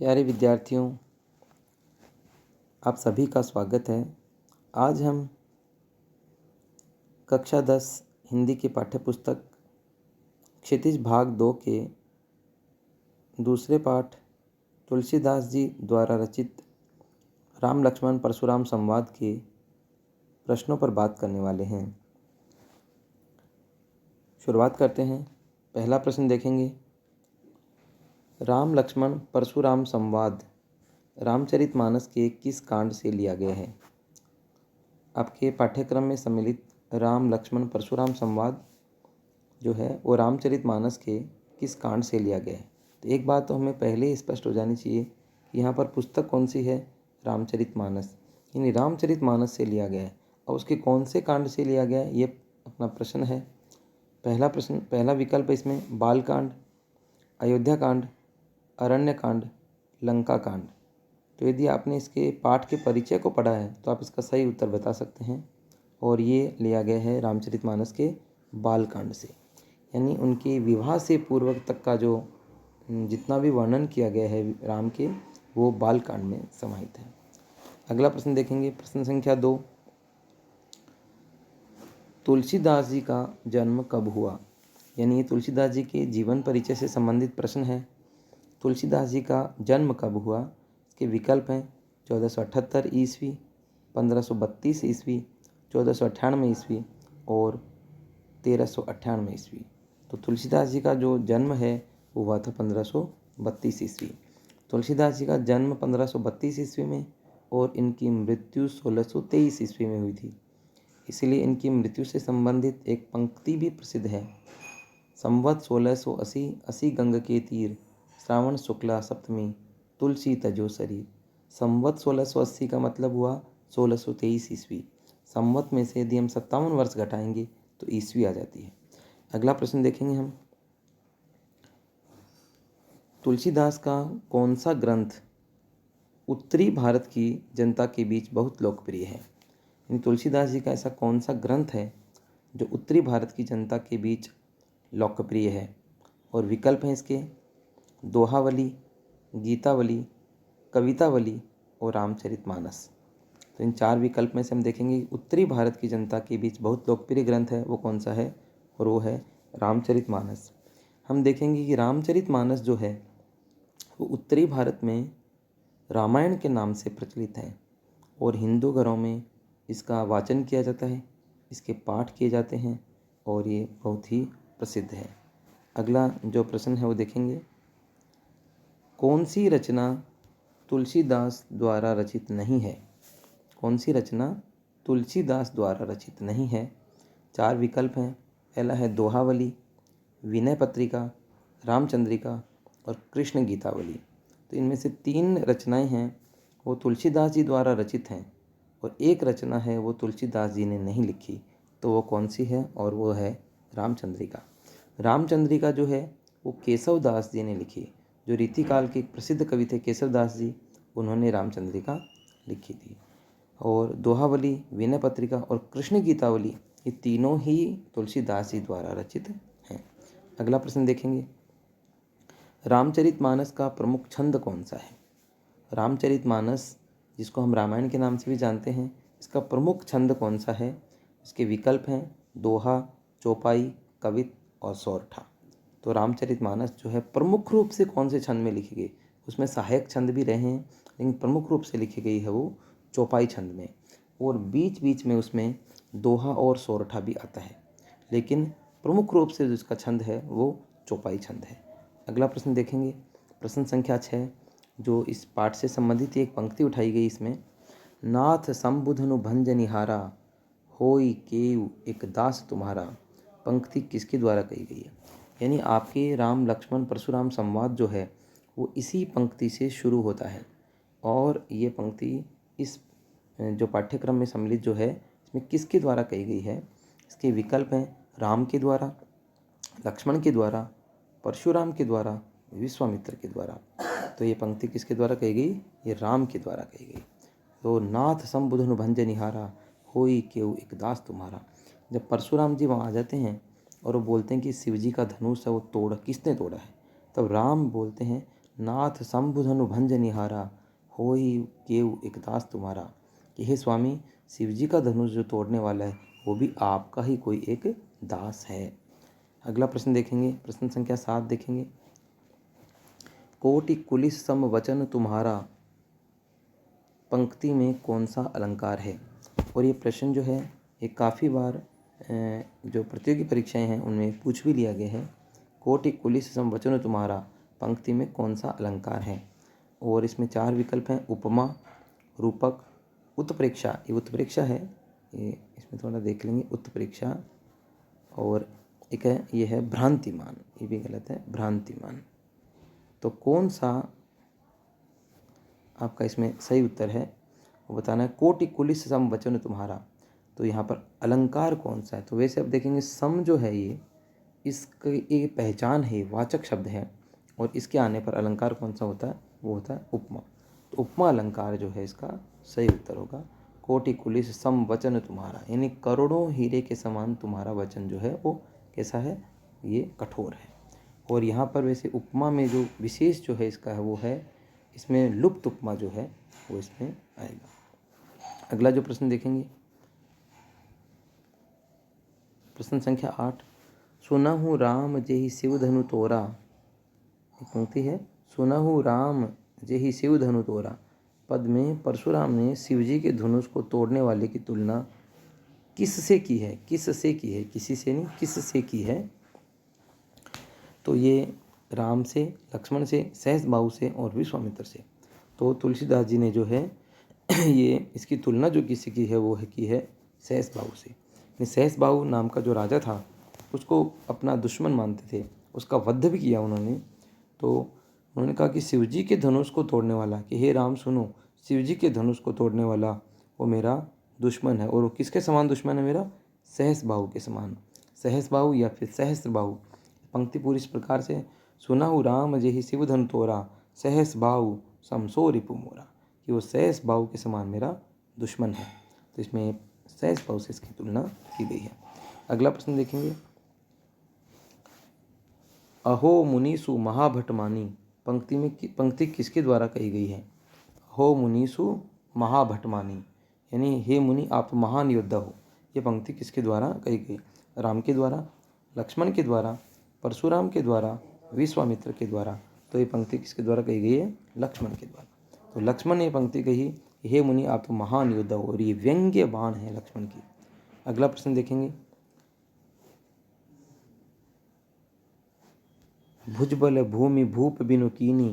प्यारे विद्यार्थियों, आप सभी का स्वागत है। आज हम कक्षा 10 हिंदी की पाठ्यपुस्तक क्षितिज भाग 2 के दूसरे पाठ तुलसीदास जी द्वारा रचित राम लक्ष्मण परशुराम संवाद के प्रश्नों पर बात करने वाले हैं। शुरुआत करते हैं। पहला प्रश्न देखेंगे। राम लक्ष्मण परशुराम संवाद रामचरितमानस के किस कांड से लिया गया है? आपके पाठ्यक्रम में सम्मिलित राम लक्ष्मण परशुराम संवाद जो है वो रामचरितमानस के किस कांड से लिया गया है? तो एक बात तो हमें पहले ही स्पष्ट हो जानी चाहिए कि यहाँ पर पुस्तक कौन सी है? रामचरितमानस, यानी रामचरितमानस से लिया गया है। और उसके कौन से कांड से लिया गया है, ये अपना प्रश्न है। पहला विकल्प है इसमें बालकांड, अयोध्या कांड, अरण्य कांड, लंका कांड। तो यदि आपने इसके पाठ के परिचय को पढ़ा है तो आप इसका सही उत्तर बता सकते हैं। और ये लिया गया है रामचरितमानस के बालकांड से, यानी उनके विवाह से पूर्व तक का जो जितना भी वर्णन किया गया है राम के, वो बालकांड में समाहित है। अगला प्रश्न देखेंगे। प्रश्न संख्या 2, तुलसीदास जी का जन्म कब हुआ? यानी ये तुलसीदास जी के जीवन परिचय से संबंधित प्रश्न है। तुलसीदास जी का जन्म कब हुआ? इसके विकल्प हैं 1478 ईस्वी, 1532 ईस्वी, 1498 ईस्वी और 1398 ईस्वी। तो तुलसीदास जी का जो जन्म है वो हुआ था 1532 ईस्वी। तुलसीदास जी का जन्म 1532 ईस्वी में और इनकी मृत्यु 1623 ईस्वी में हुई थी। इसलिए इनकी मृत्यु से संबंधित एक पंक्ति भी प्रसिद्ध है। संवत 1680 असी गंग के तीर, श्रावण शुक्ला सप्तमी, तुलसी तजो शरीर। संवत 1680 का मतलब हुआ 1623 ईस्वी। संवत में से यदि हम 57 वर्ष घटाएंगे तो ईस्वी आ जाती है। अगला प्रश्न देखेंगे हम। तुलसीदास का कौन सा ग्रंथ उत्तरी भारत की जनता के बीच बहुत लोकप्रिय है? तुलसीदास जी का ऐसा कौन सा ग्रंथ है जो उत्तरी भारत की जनता के बीच लोकप्रिय है? और विकल्प हैं इसके दोहावली, गीतावली, कवितावली और रामचरितमानस। तो इन 4 विकल्प में से हम देखेंगे उत्तरी भारत की जनता के बीच बहुत लोकप्रिय ग्रंथ है वो कौन सा है, और वो है रामचरितमानस। हम देखेंगे कि रामचरितमानस जो है वो उत्तरी भारत में रामायण के नाम से प्रचलित है और हिंदू घरों में इसका वाचन किया जाता है, इसके पाठ किए जाते हैं और ये बहुत ही प्रसिद्ध है। अगला जो प्रश्न है वो देखेंगे। कौन सी रचना तुलसीदास द्वारा रचित नहीं है? कौन सी रचना तुलसीदास द्वारा रचित नहीं है? 4 विकल्प हैं। पहला है दोहावली, विनय पत्रिका, रामचंद्रिका और कृष्ण गीतावली। तो इनमें से 3 रचनाएं हैं वो तुलसीदास जी द्वारा रचित हैं और एक रचना है वो तुलसीदास जी ने नहीं लिखी। तो वो कौन सी है? और वो है रामचंद्रिका। रामचंद्रिका जो है वो केशवदास जी ने लिखी, जो रीतिकाल के एक प्रसिद्ध कवि थे केशवदास जी, उन्होंने रामचंद्रिका लिखी थी। और दोहावली, विनय पत्रिका और कृष्ण गीतावली ये तीनों ही तुलसीदास जी द्वारा रचित हैं। अगला प्रश्न देखेंगे। रामचरितमानस का प्रमुख छंद कौन सा है? रामचरितमानस जिसको हम रामायण के नाम से भी जानते हैं, इसका प्रमुख छंद कौन सा है? इसके विकल्प हैं दोहा, चौपाई, कवित और सोरठा। तो रामचरितमानस जो है प्रमुख रूप से कौन से छंद में लिखी गई? उसमें सहायक छंद भी रहे हैं, लेकिन प्रमुख रूप से लिखी गई है वो चौपाई छंद में, और बीच बीच में उसमें दोहा और सोरठा भी आता है, लेकिन प्रमुख रूप से जिसका छंद है वो चौपाई छंद है। अगला प्रश्न देखेंगे। प्रश्न संख्या 6, जो इस पाठ से संबंधित एक पंक्ति उठाई गई। इसमें नाथ संबुधनु भंज निहारा, होई केउ एक दास तुम्हारा, पंक्ति किसके द्वारा कही गई है? यानी आपके राम लक्ष्मण परशुराम संवाद जो है वो इसी पंक्ति से शुरू होता है और ये पंक्ति इस जो पाठ्यक्रम में सम्मिलित जो है इसमें किसके द्वारा कही गई है? इसके विकल्प हैं राम के द्वारा, लक्ष्मण के द्वारा, परशुराम के द्वारा, विश्वामित्र के द्वारा। तो ये पंक्ति किसके द्वारा कही गई? ये राम के द्वारा कही गई। तो नाथ संबुधनु भंज निहारा, होई केउ एक दास तुम्हारा। जब परशुराम जी वहाँ आ जाते हैं और वो बोलते हैं कि शिव जी का धनुष है वो किसने तोड़ा है, तब राम बोलते हैं नाथ शंभु धनु भंज निहारा, होई केउ एक दास तुम्हारा। कि हे स्वामी, शिव जी का धनुष जो तोड़ने वाला है वो भी आपका ही कोई एक दास है। अगला प्रश्न देखेंगे, प्रश्न संख्या 7 देखेंगे। कोटि कुलिस सम वचन तुम्हारा, पंक्ति में कौन सा अलंकार है। और ये प्रश्न जो है ये काफ़ी बार जो प्रतियोगी परीक्षाएं हैं उनमें पूछ भी लिया गया है। कोटि कुलिस सम वचन तुम्हारा, पंक्ति में कौन सा अलंकार है। और इसमें 4 विकल्प हैं, उपमा, रूपक, उत्प्रेक्षा। ये उत्प्रेक्षा है, ये इसमें थोड़ा देख लेंगे, उत्प्रेक्षा। और एक है, ये है भ्रांतिमान, ये भी गलत है, भ्रांतिमान। तो कौन सा आपका इसमें सही उत्तर है वो बताना है। कोटि कुलिस सम वचन तुम्हारा, तो यहाँ पर अलंकार कौन सा है। तो वैसे अब देखेंगे सम जो है ये इसकी एक पहचान है, वाचक शब्द है, और इसके आने पर अलंकार कौन सा होता है, वो होता है उपमा। तो उपमा अलंकार जो है इसका सही उत्तर होगा। कोटि कुलिस सम वचन तुम्हारा, यानी करोड़ों हीरे के समान तुम्हारा वचन जो है वो कैसा है, ये कठोर है। और यहाँ पर वैसे उपमा में जो विशेष जो है इसका है वो है, इसमें लुप्त उपमा जो है वो इसमें आएगा। अगला जो प्रश्न देखेंगे, प्रश्न संख्या 8। सुनहु राम जेहि शिव धनु तोरा, एक पंक्ति है, सुनहु राम जेहि शिव धनु तोरा, पद में परशुराम ने शिव जी के धनुष को तोड़ने वाले की तुलना किससे की है। किससे की है, किसी से नहीं, किससे की है। तो ये राम से, लक्ष्मण से, सहस्त्रबाहु से और विश्वामित्र से। तो तुलसीदास जी ने जो है ये इसकी तुलना जो किसी की है वो है की है सहस्त्रबाहु से। सहस्त्रबाहु नाम का जो राजा था उसको अपना दुश्मन मानते थे, उसका वध भी किया उन्होंने। तो उन्होंने कहा कि शिव जी के धनुष को तोड़ने वाला, कि हे राम सुनो, शिव जी के धनुष को तोड़ने वाला वो मेरा दुश्मन है। और वो किसके समान दुश्मन है मेरा, सहस्त्रबाहु के समान। सहस्त्रबाहु या फिर सहस्त्रबाहु। पंक्ति पूरी इस प्रकार से, सुनहु राम जेहि शिव धनु तोरा, सहस्त्रबाहु समसो रिपु मोरा, कि वो सहस्त्रबाहु के समान मेरा दुश्मन है। तो इसमें सहस्त्रबाहु से इसकी तुलना की गई है। अगला प्रश्न देखेंगे, अहो मुनीसु महाभटमानी, पंक्ति किसके द्वारा कही गई है। हो मुनीसु महाभटमानी, यानी हे मुनि आप महान योद्धा हो। ये पंक्ति किसके द्वारा कही गई, राम के द्वारा, लक्ष्मण के द्वारा, परशुराम के द्वारा, विश्वामित्र के द्वारा। तो ये पंक्ति किसके द्वारा कही गई है, लक्ष्मण के द्वारा। तो लक्ष्मण ने पंक्ति कही, हे मुनि आप तो महान योद्धा हो, और ये व्यंग्य बाण है लक्ष्मण की। अगला प्रश्न देखेंगे, भुजबल भूमि भूप बिनु कीनी,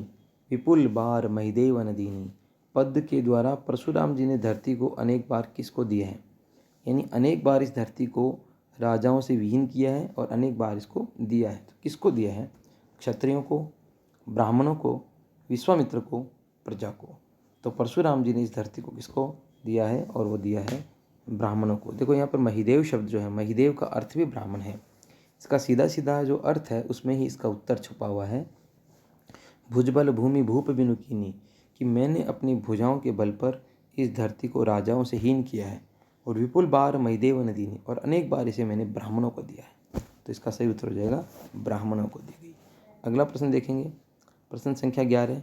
विपुल बार महिदेव नदीनी। पद के द्वारा परशुराम जी ने धरती को अनेक बार किसको दिया है, यानी अनेक बार इस धरती को राजाओं से विहीन किया है और अनेक बार इसको दिया है। तो किसको दिया है, क्षत्रियों को, ब्राह्मणों को, विश्वामित्र को, प्रजा को। तो परशुराम जी ने इस धरती को किसको दिया है, और वो दिया है ब्राह्मणों को। देखो यहाँ पर महिदेव शब्द जो है, महिदेव का अर्थ भी ब्राह्मण है। इसका सीधा सीधा जो अर्थ है उसमें ही इसका उत्तर छुपा हुआ है। भुजबल भूमि भूप बिनु कीनी, कि मैंने अपनी भुजाओं के बल पर इस धरती को राजाओं से हीन किया है। और विपुल बार महिदेव नदी ने, और अनेक बार इसे मैंने ब्राह्मणों को दिया है। तो इसका सही उत्तर हो जाएगा ब्राह्मणों को दी गई। अगला प्रश्न देखेंगे, प्रश्न संख्या 11।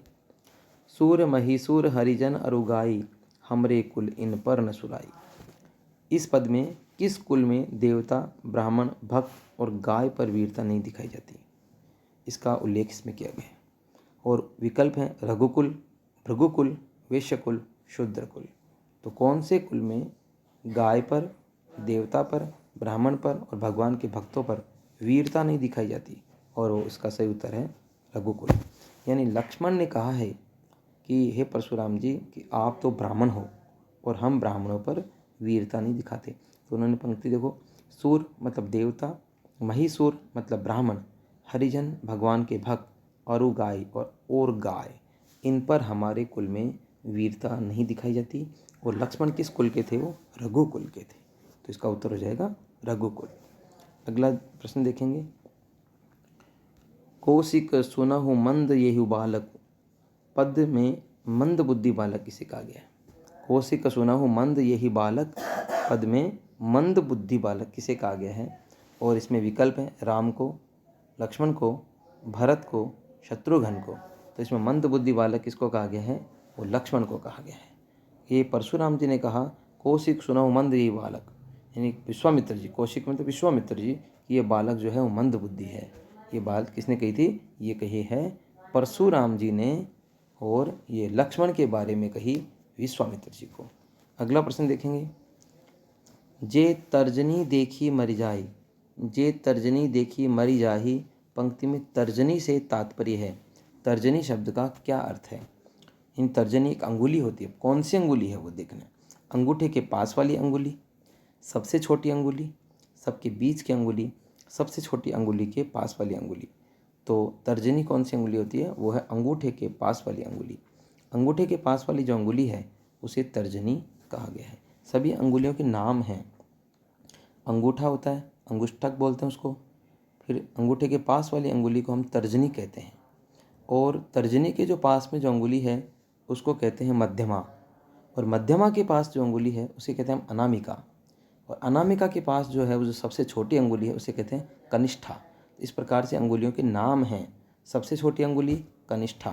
सूर महिसूर हरिजन अरुगाई, हमरे कुल इन पर न सुराई। इस पद में किस कुल में देवता, ब्राह्मण, भक्त और गाय पर वीरता नहीं दिखाई जाती, इसका उल्लेख इसमें किया गया है। और विकल्प हैं रघुकुल, भृगुकुल, वैश्यकुल, शूद्रकुल। तो कौन से कुल में गाय पर, देवता पर, ब्राह्मण पर और भगवान के भक्तों पर वीरता नहीं दिखाई जाती, और वो इसका सही उत्तर है रघुकुल। यानी लक्ष्मण ने कहा है कि हे परशुराम जी कि आप तो ब्राह्मण हो और हम ब्राह्मणों पर वीरता नहीं दिखाते। तो उन्होंने पंक्ति देखो, सूर मतलब देवता, महिसूर मतलब ब्राह्मण, हरिजन भगवान के भक्त, अरु गाय और गाय, इन पर हमारे कुल में वीरता नहीं दिखाई जाती। और लक्ष्मण किस कुल के थे, वो रघुकुल के थे। तो इसका उत्तर हो जाएगा रघुकुल। अगला प्रश्न देखेंगे, कौशिक सुनहु मंद येहु बालक, पद में मंद बुद्धि बालक किसे कहा गया है। कौशिक सुनहु मंद येहि बालक, पद में मंद बुद्धि बालक किसे कहा गया है। और इसमें विकल्प है राम को, लक्ष्मण को, भरत को, शत्रुघ्न को। तो इसमें मंद बुद्धि बालक किसको कहा गया है? वो लक्ष्मण को कहा गया है। ये परशुराम जी ने कहा, कौशिक सुनौ मंद ये बालक, यानी विश्वामित्र जी, कौशिक मतलब विश्वामित्र जी, ये बालक जो है वो मंद बुद्धि है। ये बात किसने कही थी? ये कही है परशुराम जी ने, और ये लक्ष्मण के बारे में कही विश्वामित्र जी को। अगला प्रश्न देखेंगे, जे तर्जनी देखी मरि जाई, जे तर्जनी देखी मरि जाही, पंक्ति में तर्जनी से तात्पर्य है। तर्जनी शब्द का क्या अर्थ है? इन तर्जनी एक अंगुली होती है, कौन सी अंगुली है वो देखना। अंगूठे के पास वाली अंगुली, सबसे छोटी अंगुली, सबके बीच की अंगुली, सबसे छोटी अंगुली के पास वाली अंगुली। तो तर्जनी कौन सी अंगुली होती है? वो है अंगूठे के पास वाली अंगुली। अंगूठे के पास वाली जो अंगुली है उसे तर्जनी कहा गया है। सभी अंगुलियों के नाम हैं। अंगूठा होता है, अंगुष्ठक बोलते हैं उसको, फिर अंगूठे के पास वाली अंगुली को हम तर्जनी कहते हैं, और तर्जनी के जो पास में जो अंगुली है उसको कहते हैं मध्यमा, और मध्यमा के पास जो अंगुली है उसे कहते हैं हम अनामिका, और अनामिका के पास जो है वो जो सबसे छोटी अंगुली है उसे कहते हैं कनिष्ठा। इस प्रकार से अंगुलियों के नाम हैं। सबसे छोटी अंगुली कनिष्ठा,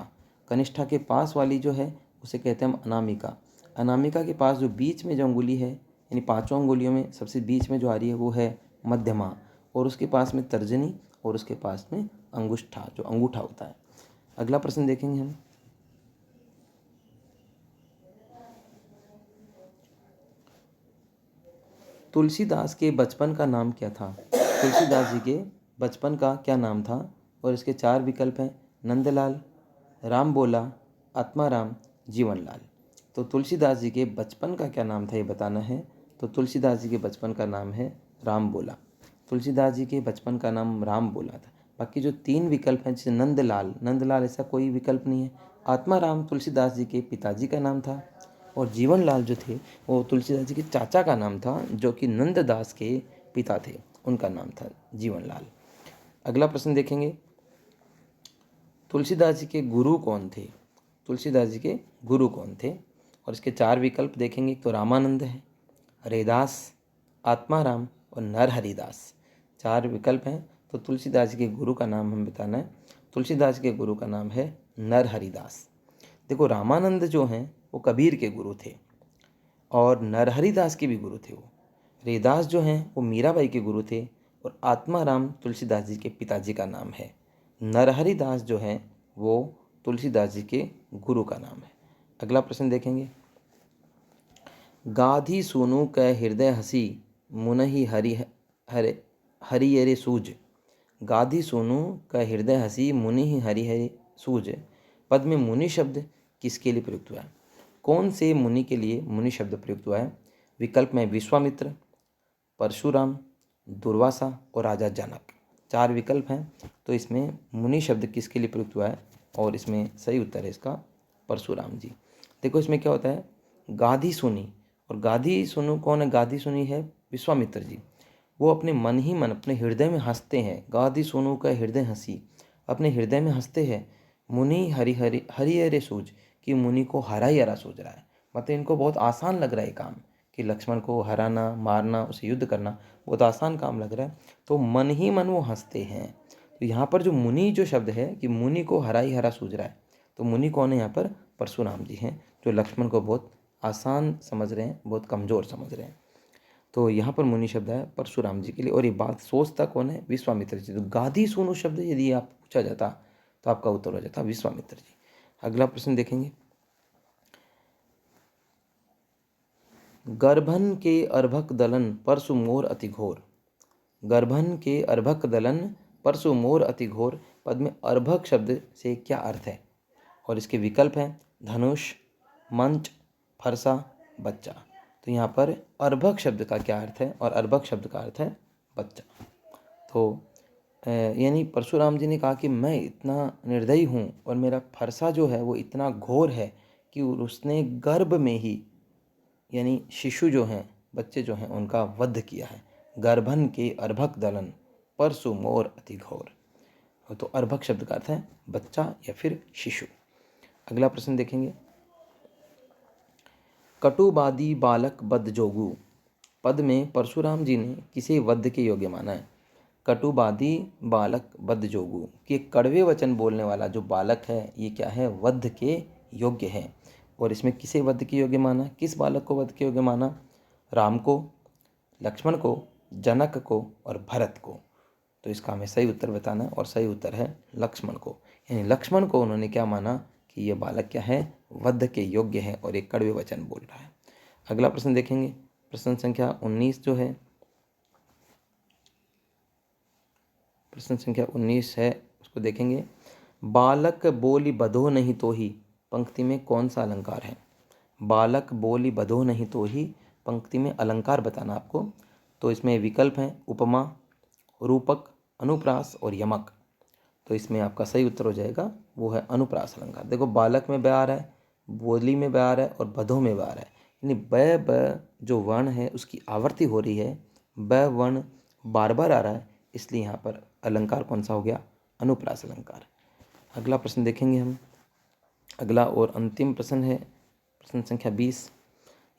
कनिष्ठा के पास वाली जो है उसे कहते हैं हम अनामिका, अनामिका के पास जो बीच में जो अंगुली है, यानी पांचों अंगुलियों में सबसे बीच में जो आ रही है वो है मध्यमा, और उसके पास में तर्जनी, और उसके पास में अंगुष्ठा जो अंगूठा होता है। अगला प्रश्न देखेंगे हम, तुलसीदास के बचपन का नाम क्या था? तुलसीदास जी के बचपन का क्या नाम था? और इसके चार विकल्प हैं, नंदलाल, राम बोला, आत्माराम, जीवनलाल। तो तुलसीदास जी के बचपन का क्या नाम था ये बताना है। तो तुलसीदास जी के बचपन का नाम है राम बोला। तुलसीदास जी के बचपन का नाम राम बोला था। बाकी जो तीन विकल्प हैं, जैसे नंदलाल, नंदलाल ऐसा कोई विकल्प नहीं है। आत्माराम तुलसीदास जी के पिताजी का नाम था, और जीवनलाल जो थे वो तुलसीदास जी के चाचा का नाम था, जो कि नंददास के पिता थे, उनका नाम था जीवनलाल। अगला प्रश्न देखेंगे, तुलसीदास जी के गुरु कौन थे? तुलसीदास जी के गुरु कौन थे? और इसके चार विकल्प देखेंगे। एक तो रामानंद है, रैदास, आत्माराम और नरहरिदास। चार विकल्प हैं। तो तुलसीदास जी के गुरु का नाम हम बताना है। तुलसीदास के गुरु का नाम है नरहरिदास। देखो, रामानंद जो हैं वो कबीर के गुरु थे, और नरहरिदास के भी गुरु थे वो। रैदास जो हैं वो मीराबाई के गुरु थे, और आत्माराम तुलसीदास जी के पिताजी का नाम है। नरहरिदास जो हैं वो तुलसीदास जी के गुरु का नाम है। अगला प्रश्न देखेंगे, गाधी सुनु कै हृदय हसी, मुनहि हरि हरे हरियरे सूज। गाधी सुनु कै हृदय हसी, मुनि हरि हरे सूज। पद में मुनि शब्द किसके लिए प्रयुक्त हुआ है? कौन से मुनि के लिए मुनि शब्द प्रयुक्त हुआ है? विकल्प में विश्वामित्र, परशुराम, दुर्वासा और राजा जनक। चार विकल्प हैं। तो इसमें मुनि शब्द किसके लिए प्रयुक्त हुआ है? और इसमें सही उत्तर है इसका परशुराम जी। देखो इसमें क्या होता है, गाधी सुनी, और गाधी सुनु कौन है? गाधी सुनी है विश्वामित्र जी। वो अपने मन ही मन, अपने हृदय में हंसते हैं। गाधी सुनु का हृदय हंसी, अपने हृदय में हंसते हैं। मुनि हरि हरि हरि हरे सूझ, कि मुनि को हरा ही हरा सूझ रहा है। मतलब इनको बहुत आसान लग रहा है ये काम, कि लक्ष्मण को हराना, मारना, उसे युद्ध करना बहुत आसान काम लग रहा है। तो मन ही मन वो हंसते हैं। तो यहाँ पर जो मुनि जो शब्द है, कि मुनि को हरा ही हरा सूझ रहा है, तो मुनि कौन है यहाँ पर? परशुराम जी हैं, जो लक्ष्मण को बहुत आसान समझ रहे हैं, बहुत कमज़ोर समझ रहे हैं। तो यहाँ पर मुनि शब्द है परशुराम जी के लिए। और ये बात सोचता कौन है? विश्वामित्र जी। तो गाधी सुनु शब्द यदि आप पूछा जाता तो आपका उत्तर हो जाता विश्वामित्र जी। अगला प्रश्न देखेंगे, गर्भन के अर्भक दलन परसु मोर अति घोर। गर्भन के अर्भक दलन परसु मोर अति घोर। पद में अर्भक शब्द से क्या अर्थ है? और इसके विकल्प हैं धनुष, मंच, फरसा, बच्चा। तो यहाँ पर अर्भक शब्द का क्या अर्थ है? और अर्भक शब्द का अर्थ है बच्चा। तो यानी परशुराम जी ने कहा कि मैं इतना निर्दयी हूँ, और मेरा फरसा जो है वो इतना घोर है कि उसने गर्भ में ही, यानी शिशु जो हैं, बच्चे जो हैं, उनका वध किया है। गर्भन के अर्भक दलन परसु मोर अति घोर। तो अर्भक शब्द का अर्थ है बच्चा या फिर शिशु। अगला प्रश्न देखेंगे, कटुबादी बालक बद जोगु। पद में परशुराम जी ने किसे वध के योग्य माना है? कटुबादी बालक वध जोगु, कि कड़वे वचन बोलने वाला जो बालक है ये क्या है, वध के योग्य है। और इसमें किसे वध के योग्य माना, किस बालक को वध के योग्य माना, राम को, लक्ष्मण को, जनक को और भरत को। तो इसका हमें सही उत्तर बताना है और सही उत्तर है लक्ष्मण को। यानी लक्ष्मण को उन्होंने क्या माना कि ये बालक क्या है, वध के योग्य है और एक कड़वे वचन बोल रहा है। अगला प्रश्न देखेंगे, प्रश्न संख्या 19 जो है, प्रश्न संख्या 19 है, उसको देखेंगे। बालक बोली बधो नहीं तो ही, पंक्ति में कौन सा अलंकार है। बालक बोली बधो नहीं तो ही, पंक्ति में अलंकार बताना आपको। तो इसमें विकल्प हैं उपमा, रूपक, अनुप्रास और यमक। तो इसमें आपका सही उत्तर हो जाएगा वो है अनुप्रास अलंकार। देखो बालक में ब आ रहा है, बोली में ब आ रहा है और बधो में ब आ रहा है। यानी ब जो वर्ण है उसकी आवर्ती हो रही है, ब वर्ण बार बार आ रहा है, इसलिए यहाँ पर अलंकार कौन सा हो गया, अनुप्रास अलंकार। अगला प्रश्न देखेंगे हम। अगला और अंतिम प्रश्न है प्रश्न संख्या 20।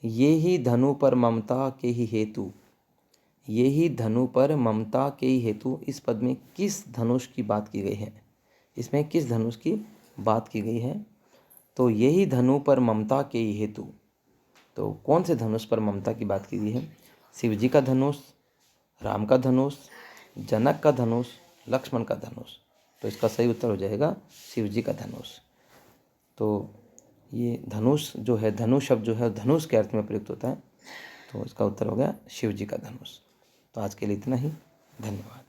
ये ही धनु पर ममता के ही हेतु, ये ही धनु पर ममता के ही हेतु, इस पद में किस धनुष की बात की गई है, इसमें किस धनुष की बात की गई है। तो यही धनु पर ममता के ही हेतु, तो कौन से धनुष पर ममता की बात की गई है, शिव जी का धनुष, राम का धनुष, जनक का धनुष, लक्ष्मण का धनुष। तो इसका सही उत्तर हो जाएगा शिव जी का धनुष। तो ये धनुष जो है, धनु शब्द जो है धनुष के अर्थ में प्रयुक्त होता है, तो इसका उत्तर हो गया शिव जी का धनुष। तो आज के लिए इतना ही, धन्यवाद।